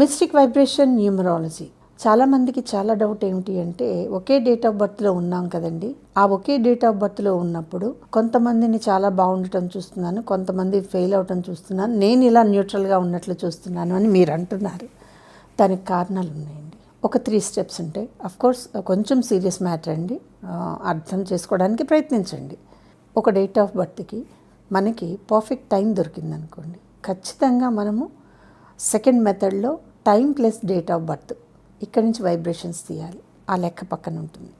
Mystic vibration numerology. చాలామందికి చాలా doubt ఏమిటి అంటే, ఒకే డేట్ ఆఫ్ బర్త్లో ఉన్నాం కదండి, ఆ ఒకే డేట్ ఆఫ్ బర్త్లో ఉన్నప్పుడు కొంతమందిని చాలా బాగుండటం చూస్తున్నాను, కొంతమంది ఫెయిల్ అవటం చూస్తున్నాను, నేను ఇలా న్యూట్రల్గా ఉన్నట్లు చూస్తున్నాను అని మీరు అంటున్నారు. దానికి కారణాలు ఉన్నాయండి. ఒక 3 స్టెప్స్ ఉంటాయి. అఫ్కోర్స్ కొంచెం సీరియస్ మ్యాటర్ అండి, అర్థం చేసుకోవడానికి ప్రయత్నించండి. ఒక డేట్ ఆఫ్ బర్త్కి మనకి పర్ఫెక్ట్ టైం దొరికిందనుకోండి, ఖచ్చితంగా మనము సెకండ్ మెథడ్లో time plus date of birth ఇక్కడి నుంచి వైబ్రేషన్స్ తీయాలి. ఆ లెక్క పక్కన ఉంటుంది.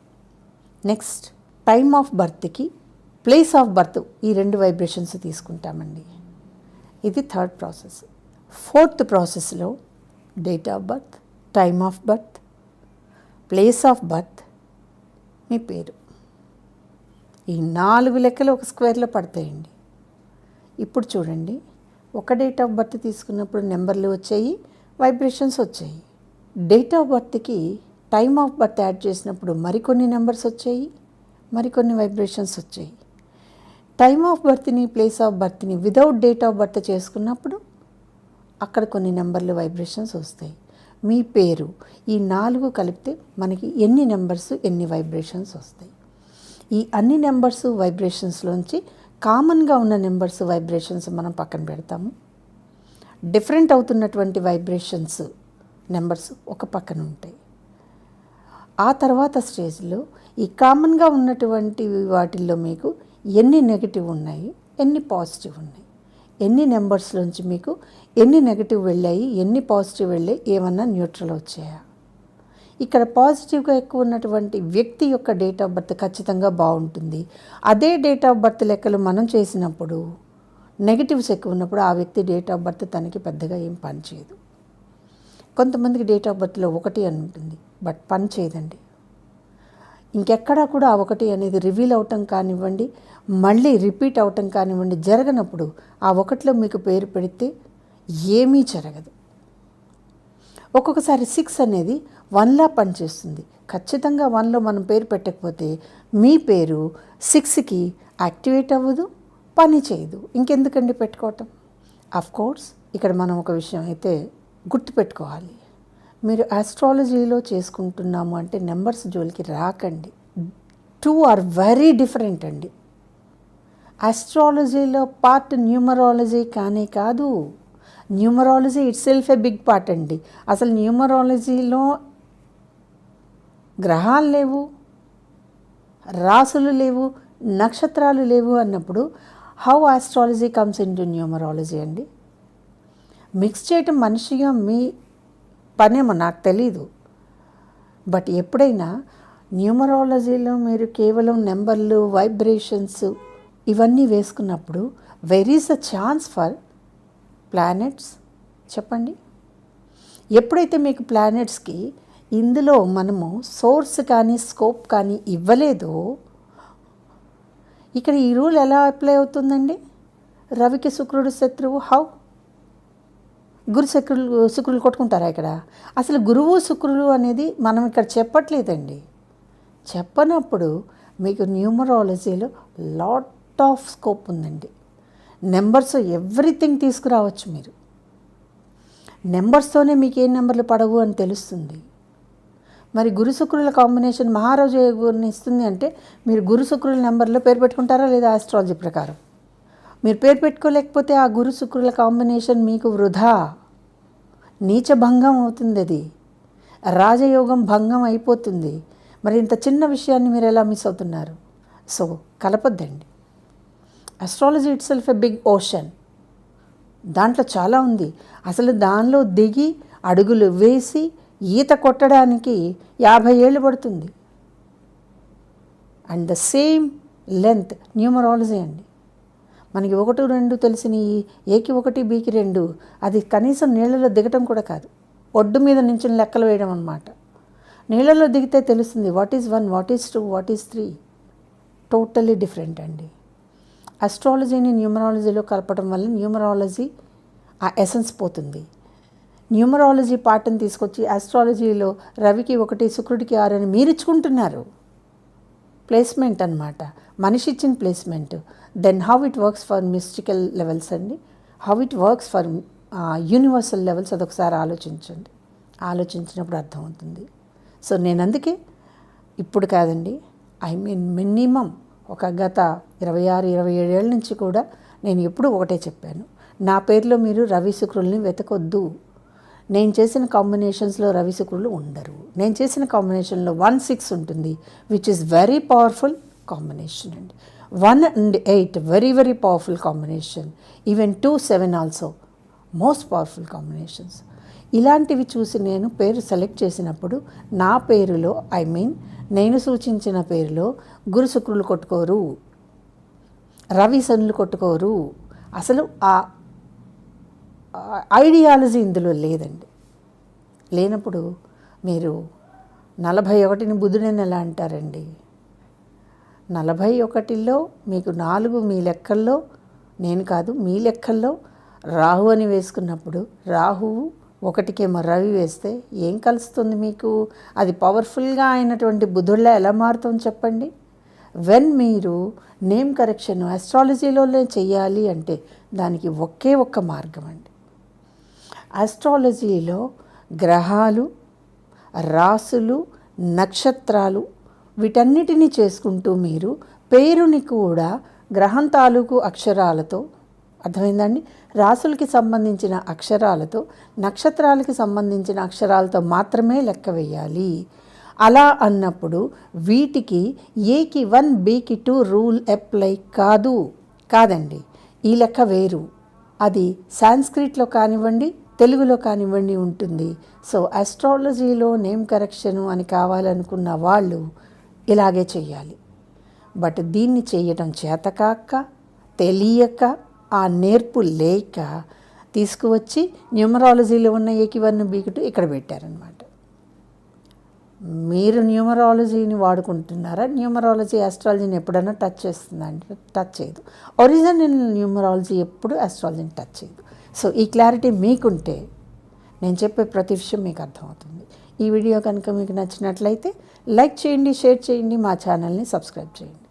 నెక్స్ట్ టైమ్ ఆఫ్ బర్త్కి ప్లేస్ ఆఫ్ బర్త్, ఈ 2 వైబ్రేషన్స్ తీసుకుంటామండి. ఇది థర్డ్ ప్రాసెస్. ఫోర్త్ ప్రాసెస్లో date of birth, time of birth, place of birth, మీ పేరు, ఈ 4 లెక్కలు ఒక స్క్వేర్లో పడతాయండి. ఇప్పుడు చూడండి, ఒక డేట్ ఆఫ్ బర్త్ తీసుకున్నప్పుడు నెంబర్లు వచ్చాయి, వైబ్రేషన్స్ వచ్చాయి. డేట్ ఆఫ్ బర్త్కి టైమ్ ఆఫ్ బర్త్ యాడ్ చేసినప్పుడు మరికొన్ని నెంబర్స్ వచ్చాయి, మరికొన్ని వైబ్రేషన్స్ వచ్చాయి. టైమ్ ఆఫ్ బర్త్ని, ప్లేస్ ఆఫ్ బర్త్ని వితౌట్ డేట్ ఆఫ్ బర్త్ చేసుకున్నప్పుడు అక్కడ కొన్ని నెంబర్లు, వైబ్రేషన్స్ వస్తాయి. మీ పేరు, ఈ 4 కలిపితే మనకి ఎన్ని నెంబర్స్, ఎన్ని వైబ్రేషన్స్ వస్తాయి. ఈ అన్ని నెంబర్స్, వైబ్రేషన్స్లోంచి కామన్గా ఉన్న నెంబర్స్, వైబ్రేషన్స్ మనం పక్కన పెడతాము. డిఫరెంట్ అవుతున్నటువంటి వైబ్రేషన్స్, నెంబర్స్ ఒక పక్కన ఉంటాయి. ఆ తర్వాత స్టేజ్లో ఈ కామన్గా ఉన్నటువంటి వాటిల్లో మీకు ఎన్ని నెగిటివ్ ఉన్నాయి, ఎన్ని పాజిటివ్ ఉన్నాయి, ఎన్ని నెంబర్స్లోంచి మీకు ఎన్ని నెగిటివ్ వెళ్ళాయి, ఎన్ని పాజిటివ్ వెళ్ళాయి, ఏమన్నా న్యూట్రల్ వచ్చాయా. ఇక్కడ పాజిటివ్గా ఎక్కువ ఉన్నటువంటి వ్యక్తి యొక్క డేట్ ఆఫ్ బర్త్ ఖచ్చితంగా బాగుంటుంది. అదే డేట్ ఆఫ్ బర్త్ లెక్కలు మనం చేసినప్పుడు నెగిటివ్స్ ఎక్కువ ఉన్నప్పుడు ఆ వ్యక్తి డేట్ ఆఫ్ బర్త్ తనకి పెద్దగా ఏం పని చేయదు. కొంతమందికి డేట్ ఆఫ్ బర్త్లో 1 అని ఉంటుంది, బట్ పని చేయదండి. ఇంకెక్కడా కూడా ఆ 1 అనేది రివీల్ అవటం కానివ్వండి, మళ్ళీ రిపీట్ అవటం కానివ్వండి జరగనప్పుడు ఆ 1లో మీకు పేరు పెడితే ఏమీ జరగదు. ఒక్కొక్కసారి 6 అనేది 1లా పనిచేస్తుంది. ఖచ్చితంగా 1లో మనం పేరు పెట్టకపోతే మీ పేరు 6కి యాక్టివేట్ అవ్వదు, పని చేయదు. ఇంకెందుకండి పెట్టుకోవటం. అఫ్కోర్స్ ఇక్కడ మనం ఒక విషయం అయితే గుర్తుపెట్టుకోవాలి. మీరు ఆస్ట్రాలజీలో చేసుకుంటున్నాము అంటే నెంబర్స్ జోలికి రాకండి. 2 ఆర్ వెరీ డిఫరెంట్ అండి. ఆస్ట్రాలజీలో పార్ట్ న్యూమరాలజీ కానే కాదు. Numerology itself a big part అండి. అసలు న్యూమరాలజీలో గ్రహాలు లేవు, రాసులు లేవు, నక్షత్రాలు లేవు అన్నప్పుడు how astrology comes in to numerology అండి. మిక్స్ చేయటం మనిషిగా మీ పనేమో నాకు తెలీదు. బట్ ఎప్పుడైనా న్యూమరాలజీలో మీరు కేవలం నెంబర్లు, వైబ్రేషన్స్ ఇవన్నీ వేసుకున్నప్పుడు where is a chance for planets చెప్పండి. ఎప్పుడైతే మీకు ప్లానెట్స్కి ఇందులో మనము సోర్స్ కానీ స్కోప్ కానీ ఇవ్వలేదో, ఇక్కడ ఈ రూల్ ఎలా అప్లై అవుతుందండి. రవికి శుక్రుడు శత్రువు, హౌ? శుక్రులు కొట్టుకుంటారా ఇక్కడ? అసలు గురువు శుక్రులు అనేది మనం ఇక్కడ చెప్పట్లేదండి. చెప్పనప్పుడు మీకు న్యూమరాలజీలో లాట్ ఆఫ్ స్కోప్ ఉందండి. నెంబర్స్ ఎవ్రీథింగ్ తీసుకురావచ్చు మీరు. నెంబర్స్తోనే మీకు ఏ నెంబర్లు పడవు అని తెలుస్తుంది. మరి గురు శుక్రుల కాంబినేషన్ మహారాజు యోగాన్ని ఇస్తుంది అంటే మీరు గురు శుక్రుల నెంబర్లో పేరు పెట్టుకుంటారా లేదా? ఆస్ట్రాలజీ ప్రకారం మీరు పేరు పెట్టుకోలేకపోతే ఆ గురు శుక్రుల కాంబినేషన్ మీకు వృధా, నీచభంగం అవుతుంది. అది రాజయోగం భంగం అయిపోతుంది. మరి ఇంత చిన్న విషయాన్ని మీరు ఎలా మిస్ అవుతున్నారు? సో కలపొద్దండి. Astrology itself a big ocean. దాంట్లో చాలా ఉంది. అసలు దానిలో దిగి అడుగులు వేసి ఈత కొట్టడానికి 50 ఏళ్ళు పడుతుంది. And the same length numerology అండి. మనకి 1, 2 తెలిసినవి, ఏకి 1, బీకి 2, అది కనీసం నీళ్ళలో దిగటం కూడా కాదు, ఒడ్డు మీద నుంచి లెక్కలు వేయడం అన్నమాట. నీళ్ళలో దిగితే తెలుస్తుంది what is 1, what is 2, what is 3. Totally different అండి. ఆస్ట్రాలజీని న్యూమరాలజీలో కలపడం వల్ల న్యూమరాలజీ ఆ ఎసెన్స్ పోతుంది. న్యూమరాలజీ పార్ట్ని తీసుకొచ్చి ఆస్ట్రాలజీలో రవికి 1, శుక్రుడికి 6 అని మీరు ఇచ్చుకుంటున్నారు. ప్లేస్మెంట్ అన్నమాట, మనిషి ఇచ్చిన placement. Then how it works for mystical levels అండి, how it works for universal levels అదొకసారి ఆలోచించండి. ఆలోచించినప్పుడు అర్థమవుతుంది. సో నేను అందుకే ఇప్పుడు కాదండి, మినిమం ఒక గత 26-27 ఏళ్ళ నుంచి కూడా నేను ఎప్పుడూ ఒకటే చెప్పాను, నా పేరులో మీరు రవి శుక్రుల్ని వెతకొద్దు. నేను చేసిన కాంబినేషన్స్లో రవి శుక్రులు ఉండరు. నేను చేసిన కాంబినేషన్లో 1-6 ఉంటుంది, which is very powerful combination అండి. 1 and 8 very very powerful combination. Even 2-7 also most powerful combinations. ఇలాంటివి చూసి నేను పేరు సెలెక్ట్ చేసినప్పుడు నా పేరులో నేను సూచించిన పేరులో గురు శుక్రులు కొట్టుకోరు, రవి శనులు కొట్టుకోరు. అసలు ఆ ఐడియాలజీ ఇందులో లేదండి. లేనప్పుడు మీరు 41ని బుధుడని ఎలా అంటారండి? 41లో మీకు 4 మీ లెక్కల్లో, నేను కాదు మీ లెక్కల్లో రాహు అని వేసుకున్నప్పుడు రాహువు 1కేమో రవి వేస్తే ఏం కలుస్తుంది మీకు? అది పవర్ఫుల్గా అయినటువంటి బుధుడిలా ఎలా మారుతుంది చెప్పండి? వెన్ మీరు నేమ్ కరెక్షన్ ఆస్ట్రాలజీలోనే చెయ్యాలి అంటే దానికి ఒకే ఒక్క మార్గం అండి. ఆస్ట్రాలజీలో గ్రహాలు, రాసులు, నక్షత్రాలు వీటన్నిటినీ చేసుకుంటూ మీరు పేరుని కూడా గ్రహం తాలూకు అక్షరాలతో, అర్థమైందండి, రాసులకి సంబంధించిన అక్షరాలతో, నక్షత్రాలకి సంబంధించిన అక్షరాలతో మాత్రమే లెక్క వేయాలి. అలా అన్నప్పుడు వీటికి ఏకి 1 బికి 2 రూల్ అప్లై కాదండి. ఈ లెక్క వేరు. అది సాంస్క్రిట్లో కానివ్వండి, తెలుగులో కానివ్వండి ఉంటుంది. సో ఆస్ట్రాలజీలో నేమ్ కరెక్షను అని కావాలనుకున్న వాళ్ళు ఇలాగే చెయ్యాలి. బట్ దీన్ని చేయటం చేతకాక, తెలియక, ఆ నేర్పు లేక తీసుకువచ్చి న్యూమరాలజీలో ఉన్న ఏకి 1 బికి 2 ఇక్కడ పెట్టారనమాట. మీరు న్యూమరాలజీని వాడుకుంటున్నారా? న్యూమరాలజీ ఆస్ట్రాలజీని ఎప్పుడైనా టచ్ చేస్తుందా అంటే టచ్ చేయదు. ఒరిజినల్ న్యూమరాలజీ ఎప్పుడు ఆస్ట్రాలజీని టచ్ చేయదు. సో ఈ క్లారిటీ మీకుంటే నేను చెప్పే ప్రతి విషయం మీకు అర్థమవుతుంది. ఈ వీడియో కనుక మీకు నచ్చినట్లయితే లైక్ చేయండి, షేర్ చేయండి, మా ఛానల్ని సబ్స్క్రైబ్ చేయండి.